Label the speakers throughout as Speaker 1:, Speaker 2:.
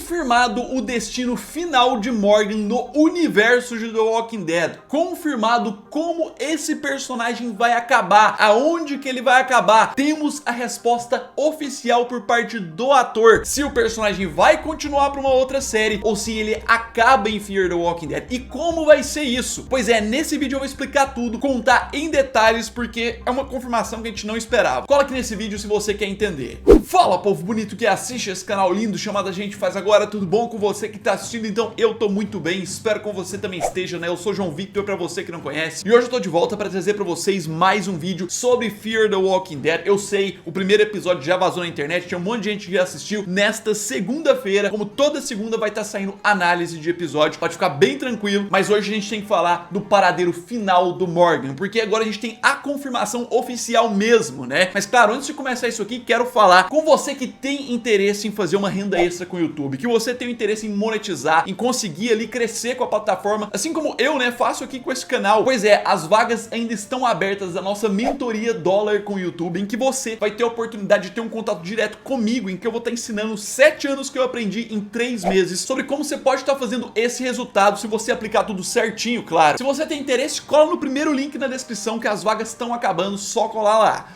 Speaker 1: Confirmado o destino final de Morgan no universo de The Walking Dead. Confirmado como esse personagem vai acabar, aonde que ele vai acabar. Temos a resposta oficial por parte do ator, se o personagem vai continuar para uma outra série ou se ele acaba em Fear the Walking Dead. E como vai ser isso? Pois é, nesse vídeo eu vou explicar tudo, contar em detalhes, porque é uma confirmação que a gente não esperava. Cola aqui nesse vídeo se você quer entender. Fala, povo bonito que assiste esse canal lindo chamado A Gente Faz Agora, tudo bom com você que tá assistindo? Então eu tô muito bem, espero que você também esteja, né? Eu sou João Victor, pra você que não conhece, e hoje eu tô de volta pra trazer pra vocês mais um vídeo sobre Fear the Walking Dead. Eu sei, o primeiro episódio já vazou na internet, tinha um monte de gente que já assistiu. Nesta segunda-feira, como toda segunda, vai estar saindo análise de episódio, pode ficar bem tranquilo, mas hoje a gente tem que falar do paradeiro final do Morgan, porque agora a gente tem a confirmação oficial mesmo, né? Mas claro, antes de começar isso aqui, quero falar com você que tem interesse em fazer uma renda extra com o YouTube, que você tem interesse em monetizar, em conseguir ali crescer com a plataforma, assim como eu, né, faço aqui com esse canal. Pois é, as vagas ainda estão abertas da nossa mentoria dólar com o YouTube, em que você vai ter a oportunidade de ter um contato direto comigo, em que eu vou estar ensinando 7 anos que eu aprendi em 3 meses sobre como você pode estar fazendo esse resultado se você aplicar tudo certinho, claro. Se você tem interesse, cola no primeiro link na descrição que as vagas estão acabando, só colar lá.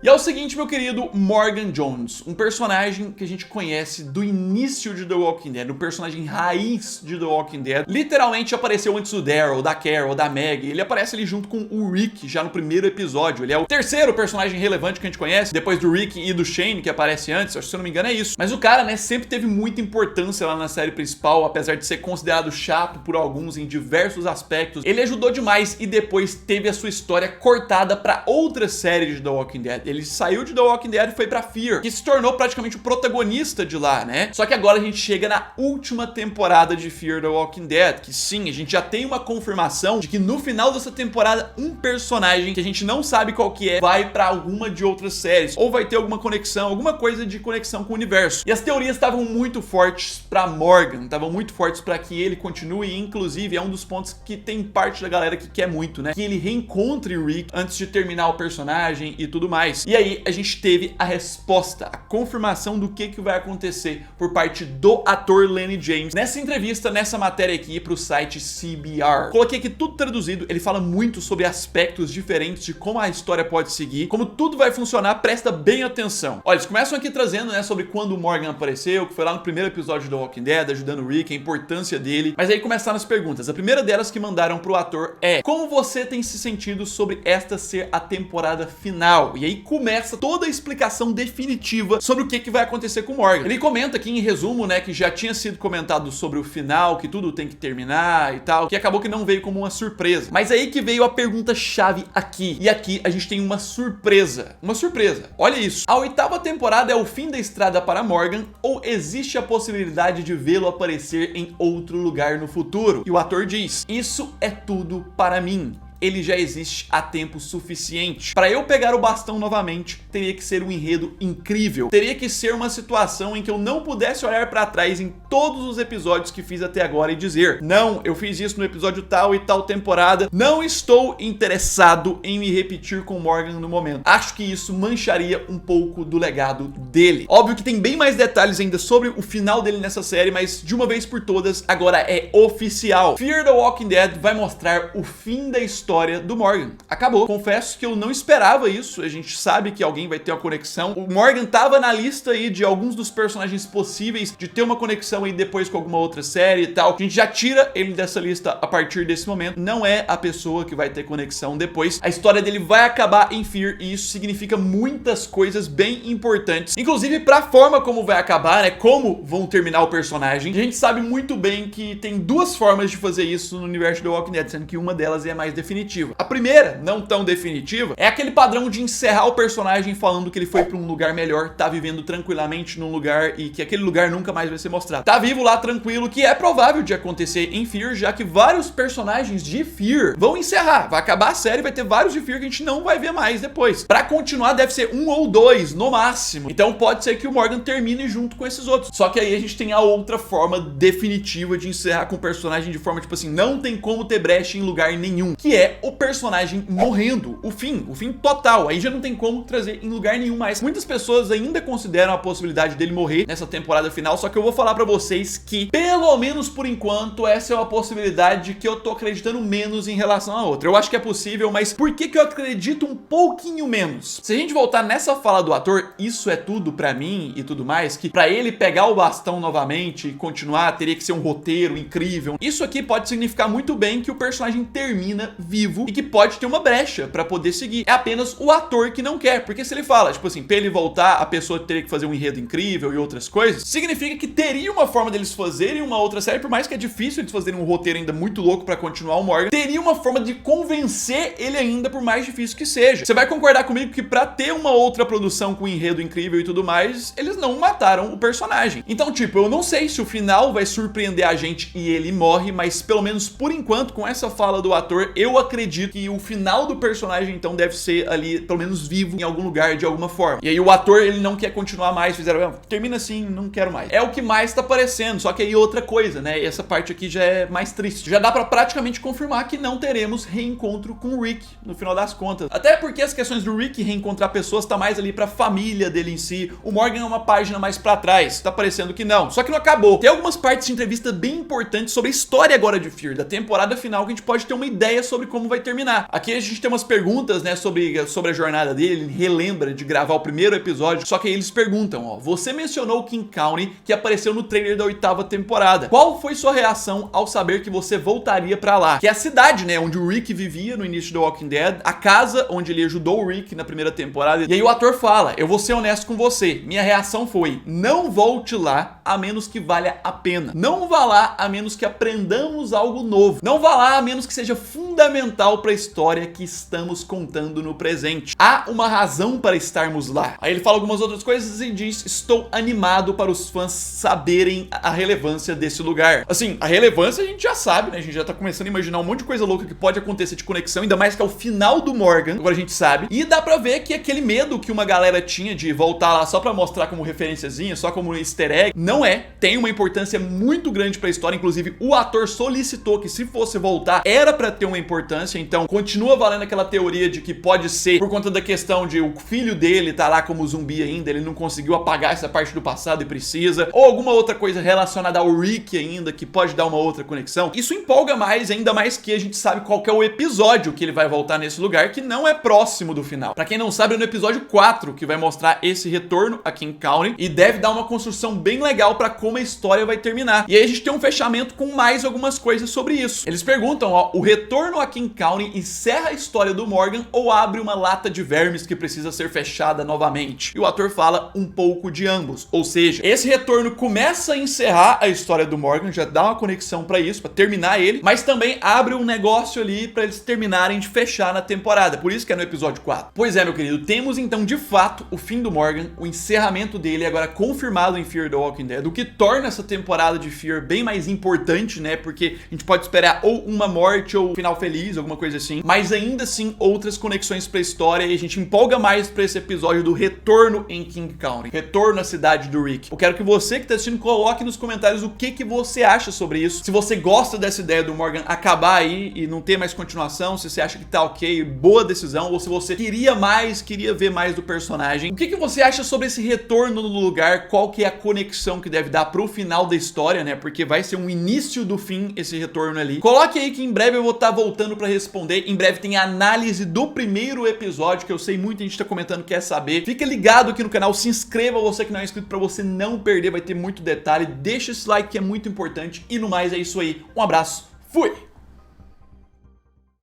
Speaker 1: E é o seguinte, meu querido, Morgan Jones, um personagem que a gente conhece do início de The Walking Dead, um personagem raiz de The Walking Dead, literalmente apareceu antes do Daryl, da Carol, da Maggie. Ele aparece ali junto com o Rick já no primeiro episódio. Ele é o terceiro personagem relevante que a gente conhece, depois do Rick e do Shane, que aparece antes, acho que se eu não me engano é isso. Mas o cara, né, sempre teve muita importância lá na série principal, apesar de ser considerado chato por alguns em diversos aspectos. Ele ajudou demais e depois teve a sua história cortada pra outra série de The Walking Dead. Ele saiu de The Walking Dead e foi pra Fear, que se tornou praticamente o protagonista de lá, né? Só que agora a gente chega na última temporada de Fear the Walking Dead, que sim, a gente já tem uma confirmação de que no final dessa temporada, um personagem que a gente não sabe qual que é, vai pra alguma de outras séries, ou vai ter alguma conexão, alguma coisa de conexão com o universo. E as teorias estavam muito fortes pra Morgan, estavam muito fortes pra que ele continue, e inclusive é um dos pontos que tem parte da galera que quer muito, né? Que ele reencontre o Rick antes de terminar o personagem e tudo mais. E aí a gente teve a resposta, a confirmação do que vai acontecer por parte do ator Lenny James nessa entrevista, nessa matéria aqui pro site CBR. Coloquei aqui tudo traduzido, ele fala muito sobre aspectos diferentes de como a história pode seguir, como tudo vai funcionar, presta bem atenção. Olha, eles começam aqui trazendo, né, sobre quando o Morgan apareceu, que foi lá no primeiro episódio do Walking Dead, ajudando o Rick, a importância dele. Mas aí começaram as perguntas. A primeira delas que mandaram pro ator é: como você tem se sentido sobre esta ser a temporada final? E aí começa toda a explicação definitiva sobre o que vai acontecer com o Morgan. Ele comenta aqui em resumo, né, que já tinha sido comentado sobre o final, que tudo tem que terminar e tal, que acabou que não veio como uma surpresa. Mas aí que veio a pergunta chave aqui. E aqui a gente tem uma surpresa. Uma surpresa. Olha isso. A 8ª temporada é o fim da estrada para Morgan, ou existe a possibilidade de vê-lo aparecer em outro lugar no futuro? E o ator diz: isso é tudo para mim. Ele já existe há tempo suficiente. Para eu pegar o bastão novamente, teria que ser um enredo incrível. Teria que ser uma situação em que eu não pudesse olhar para trás em todos os episódios que fiz até agora e dizer: não, eu fiz isso no episódio tal e tal temporada, não estou interessado em me repetir com Morgan no momento. Acho que isso mancharia um pouco do legado dele. Óbvio que tem bem mais detalhes ainda sobre o final dele nessa série, mas de uma vez por todas, agora é oficial. Fear the Walking Dead vai mostrar o fim da história do Morgan. Acabou. Confesso que eu não esperava isso. A gente sabe que alguém vai ter uma conexão. O Morgan tava na lista aí de alguns dos personagens possíveis de ter uma conexão aí depois com alguma outra série e tal. A gente já tira ele dessa lista a partir desse momento. Não é a pessoa que vai ter conexão depois. A história dele vai acabar em Fear e isso significa muitas coisas bem importantes. Inclusive pra forma como vai acabar, né? Como vão terminar o personagem. A gente sabe muito bem que tem duas formas de fazer isso no universo do Walking Dead, sendo que uma delas é a mais definitiva. A primeira, não tão definitiva, é aquele padrão de encerrar o personagem falando que ele foi pra um lugar melhor, tá vivendo tranquilamente num lugar e que aquele lugar nunca mais vai ser mostrado. Tá vivo lá tranquilo, que é provável de acontecer em Fear, já que vários personagens de Fear vão encerrar. Vai acabar a série, vai ter vários de Fear que a gente não vai ver mais depois. Pra continuar deve ser 1 ou 2 no máximo. Então pode ser que o Morgan termine junto com esses outros. Só que aí a gente tem a outra forma definitiva de encerrar com o personagem de forma tipo assim, não tem como ter brecha em lugar nenhum, que é o personagem morrendo, o fim total. Aí já não tem como trazer em lugar nenhum mais. Muitas pessoas ainda consideram a possibilidade dele morrer nessa temporada final, só que eu vou falar pra vocês que, pelo menos por enquanto, essa é uma possibilidade que eu tô acreditando menos em relação a outra. Eu acho que é possível, mas por que eu acredito um pouquinho menos? Se a gente voltar nessa fala do ator, isso é tudo pra mim e tudo mais, que pra ele pegar o bastão novamente e continuar, teria que ser um roteiro incrível. Isso aqui pode significar muito bem que o personagem termina vivo e que pode ter uma brecha pra poder seguir. É apenas o ator que não quer, porque se ele fala, tipo assim, pra ele voltar, a pessoa teria que fazer um enredo incrível e outras coisas, significa que teria uma forma deles fazerem uma outra série, por mais que é difícil eles fazerem um roteiro ainda muito louco pra continuar o Morgan, teria uma forma de convencer ele ainda, por mais difícil que seja. Você vai concordar comigo que pra ter uma outra produção com um enredo incrível e tudo mais, eles não mataram o personagem. Então, tipo, eu não sei se o final vai surpreender a gente e ele morre, mas pelo menos por enquanto, com essa fala do ator, eu acredito que o final do personagem, então, deve ser ali, pelo menos vivo em algum lugar, de alguma forma. E aí o ator, ele não quer continuar mais, fizeram, termina assim, não quero mais. É o que mais tá aparecendo, só que aí outra coisa, né? Essa parte aqui já é mais triste. Já dá pra praticamente confirmar que não teremos reencontro com o Rick, no final das contas. Até porque as questões do Rick reencontrar pessoas tá mais ali pra família dele em si. O Morgan é uma página mais pra trás, tá parecendo que não. Só que não acabou. Tem algumas partes de entrevista bem importantes sobre a história agora de Fear, da temporada final, que a gente pode ter uma ideia sobre como vai terminar. Aqui a gente tem umas perguntas, né, sobre a jornada dele, ele relembra de gravar o primeiro episódio, só que aí eles perguntam, ó, você mencionou King County, que apareceu no trailer da 8ª temporada. Qual foi sua reação ao saber que você voltaria pra lá? Que é a cidade, né, onde o Rick vivia no início do Walking Dead, a casa onde ele ajudou o Rick na primeira temporada. E aí o ator fala, eu vou ser honesto com você, minha reação foi, não volte lá a menos que valha a pena. Não vá lá a menos que aprendamos algo novo. Não vá lá a menos que seja fundamental para a história que estamos contando no presente. Há uma razão para estarmos lá. Aí ele fala algumas outras coisas e diz, estou animado para os fãs saberem a relevância desse lugar. Assim, a relevância a gente já sabe, né? A gente já tá começando a imaginar um monte de coisa louca que pode acontecer de conexão, ainda mais que é o final do Morgan, agora a gente sabe. E dá pra ver que aquele medo que uma galera tinha de voltar lá só pra mostrar como referenciazinha, só como easter egg, não é. Tem uma importância muito grande pra história, inclusive o ator solicitou que se fosse voltar, era pra ter uma importância, então continua valendo aquela teoria de que pode ser por conta da questão de o filho dele tá lá como zumbi ainda, ele não conseguiu apagar essa parte do passado e precisa, ou alguma outra coisa relacionada ao Rick ainda, que pode dar uma outra conexão. Isso empolga mais, ainda mais que a gente sabe qual que é o episódio que ele vai voltar nesse lugar, que não é próximo do final. Pra quem não sabe, é no episódio 4 que vai mostrar esse retorno aqui em County, e deve dar uma construção bem legal pra como a história vai terminar. E aí a gente tem um fechamento com mais algumas coisas sobre isso. Eles perguntam, ó, o retorno aqui em County encerra a história do Morgan ou abre uma lata de vermes que precisa ser fechada novamente? E o ator fala um pouco de ambos, ou seja, esse retorno começa a encerrar a história do Morgan, já dá uma conexão pra isso, pra terminar ele, mas também abre um negócio ali pra eles terminarem de fechar na temporada, por isso que é no episódio 4. Pois é, meu querido, temos então de fato o fim do Morgan, o encerramento dele agora confirmado em Fear the Walking Dead, o que torna essa temporada de Fear bem mais importante, né, porque a gente pode esperar ou uma morte ou um final feliz, alguma coisa assim, mas ainda assim outras conexões pra história, e a gente empolga mais pra esse episódio do retorno em King County, retorno à cidade do Rick. Eu quero que você que tá assistindo coloque nos comentários o que você acha sobre isso, se você gosta dessa ideia do Morgan acabar aí e não ter mais continuação, se você acha que tá ok, boa decisão, ou se você queria ver mais do personagem. O que você acha sobre esse retorno no lugar, qual que é a conexão que deve dar pro final da história, né, porque vai ser um início do fim esse retorno ali. Coloque aí que em breve eu vou estar voltando pra responder, em breve tem a análise do primeiro episódio, que eu sei muita gente tá comentando, quer saber. Fica ligado aqui no canal, se inscreva você que não é inscrito pra você não perder, vai ter muito detalhe, deixa esse like que é muito importante, e no mais é isso aí, um abraço, fui!